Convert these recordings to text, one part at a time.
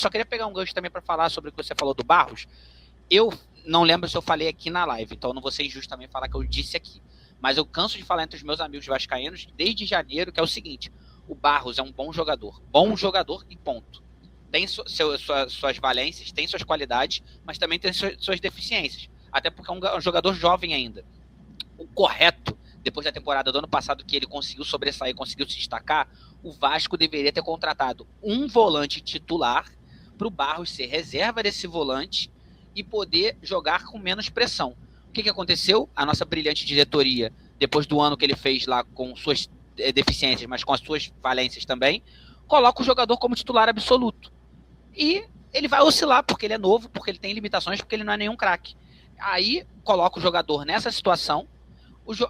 só queria pegar um gancho também para falar sobre o que você falou do Barros. Eu não lembro se eu falei aqui na live, então não vou ser injusto também falar que eu disse aqui. Mas eu canso de falar entre os meus amigos vascaínos desde janeiro, que é o seguinte: o Barros é um bom jogador e ponto. Tem suas valências, tem suas qualidades, mas também tem suas deficiências. Até porque é um jogador jovem ainda. O correto, depois da temporada do ano passado, que ele conseguiu sobressair, conseguiu se destacar, o Vasco deveria ter contratado um volante titular para o Barros ser reserva desse volante e poder jogar com menos pressão. O que aconteceu? A nossa brilhante diretoria, depois do ano que ele fez lá com suas deficiências, mas com as suas valências também, coloca o jogador como titular absoluto. E ele vai oscilar, porque ele é novo, porque ele tem limitações, porque ele não é nenhum craque. Aí coloca o jogador nessa situação,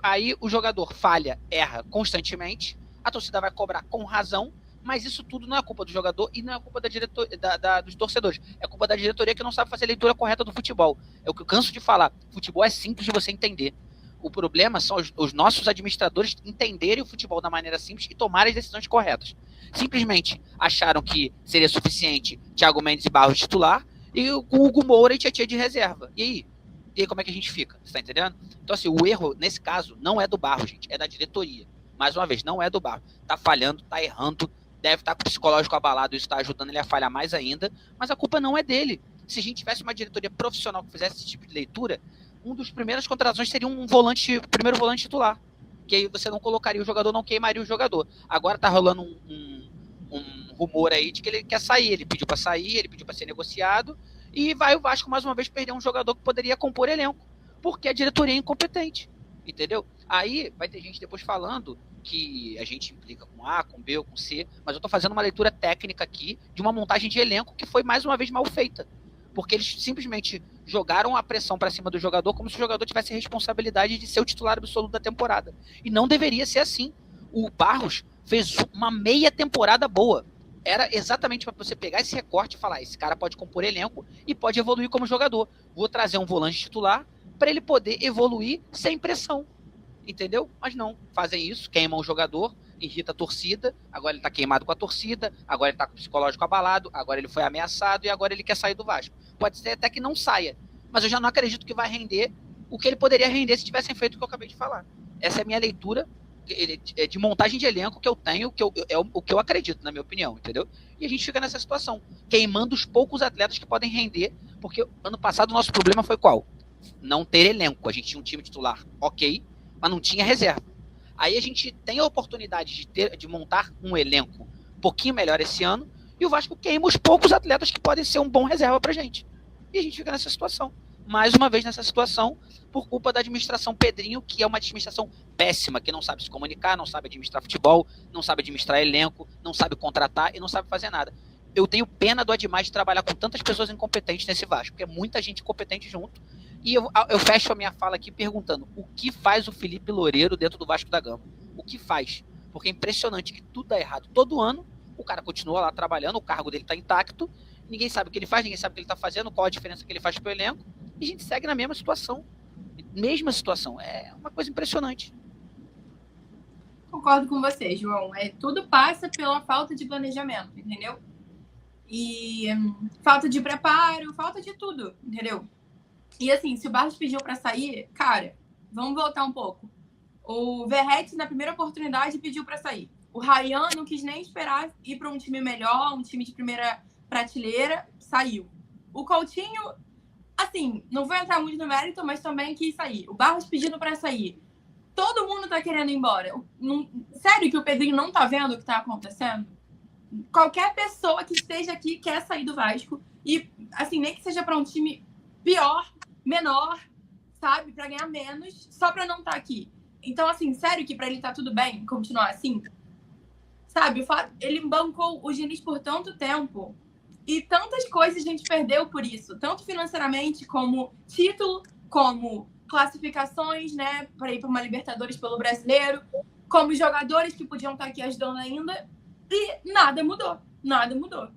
aí o jogador falha, erra constantemente, a torcida vai cobrar com razão, mas isso tudo não é culpa do jogador e não é culpa dos torcedores. É culpa da diretoria que não sabe fazer a leitura correta do futebol. É o que eu canso de falar. Futebol é simples de você entender. O problema são os nossos administradores entenderem o futebol da maneira simples e tomarem as decisões corretas. Simplesmente acharam que seria suficiente Thiago Mendes e Barros titular e o Hugo Moura e Tietchan de reserva. E aí? E aí como é que a gente fica? Você tá entendendo? Então assim, o erro nesse caso não é do Barros, gente, é da diretoria. Mais uma vez, não é do Barros. Tá falhando, tá errando, deve estar com o psicológico abalado, isso está ajudando ele a falhar mais ainda, mas a culpa não é dele. Se a gente tivesse uma diretoria profissional que fizesse esse tipo de leitura, um dos primeiras contratações seria primeiro volante titular, que aí você não colocaria o jogador, não queimaria o jogador. Agora tá rolando um rumor aí de que ele quer sair, ele pediu para sair, ele pediu para ser negociado, e vai o Vasco mais uma vez perder um jogador que poderia compor elenco, porque a diretoria é incompetente, entendeu? Aí vai ter gente depois falando que a gente implica com A, com B ou com C, mas eu tô fazendo uma leitura técnica aqui de uma montagem de elenco que foi mais uma vez mal feita, porque eles simplesmente jogaram a pressão para cima do jogador como se o jogador tivesse a responsabilidade de ser o titular absoluto da temporada, e não deveria ser assim. O Barros fez uma meia temporada boa, era exatamente para você pegar esse recorte e falar, esse cara pode compor elenco e pode evoluir como jogador, vou trazer um volante titular para ele poder evoluir sem pressão, entendeu? Mas não, fazem isso, queimam o jogador, irrita a torcida, agora ele tá queimado com a torcida, agora ele tá com o psicológico abalado, agora ele foi ameaçado e agora ele quer sair do Vasco. Pode ser até que não saia, mas eu já não acredito que vai render o que ele poderia render se tivessem feito o que eu acabei de falar. Essa é a minha leitura de montagem de elenco que eu tenho, é o que eu acredito, na minha opinião, entendeu? E a gente fica nessa situação, queimando os poucos atletas que podem render, porque ano passado o nosso problema foi qual? Não ter elenco. A gente tinha um time titular ok, mas não tinha reserva. Aí a gente tem a oportunidade de montar um elenco um pouquinho melhor esse ano, e o Vasco queima os poucos atletas que podem ser um bom reserva pra gente. E a gente fica nessa situação. Mais uma vez nessa situação, por culpa da administração Pedrinho, que é uma administração péssima, que não sabe se comunicar, não sabe administrar futebol, não sabe administrar elenco, não sabe contratar e não sabe fazer nada. Eu tenho pena do Admar de trabalhar com tantas pessoas incompetentes nesse Vasco, porque é muita gente incompetente junto. E eu fecho a minha fala aqui perguntando, o que faz o Felipe Loureiro dentro do Vasco da Gama? O que faz? Porque é impressionante que tudo dá errado. Todo ano, o cara continua lá trabalhando, o cargo dele está intacto, ninguém sabe o que ele faz, ninguém sabe o que ele está fazendo, qual a diferença que ele faz para o elenco, e a gente segue na mesma situação. Mesma situação. É uma coisa impressionante. Concordo com você, João. Tudo passa pela falta de planejamento, entendeu? E falta de preparo, falta de tudo, entendeu? E assim, se o Barros pediu para sair, cara, vamos voltar um pouco. O Verratti, na primeira oportunidade, pediu para sair. O Ryan não quis nem esperar ir para um time melhor, um time de primeira prateleira, saiu. O Coutinho, assim, não vou entrar muito no mérito, mas também quis sair. O Barros pedindo para sair. Todo mundo tá querendo ir embora. Sério que o Pedrinho não tá vendo o que tá acontecendo? Qualquer pessoa que esteja aqui quer sair do Vasco. E, assim, nem que seja para um time pior, menor, sabe? Para ganhar menos, só para não estar aqui. Então, assim, sério que para ele tá tudo bem continuar assim? Sabe? Ele bancou o Diniz por tanto tempo e tantas coisas a gente perdeu por isso. Tanto financeiramente, como título, como classificações, né? Para ir para uma Libertadores pelo Brasileiro, como jogadores que podiam estar aqui ajudando ainda. E nada mudou. Nada mudou.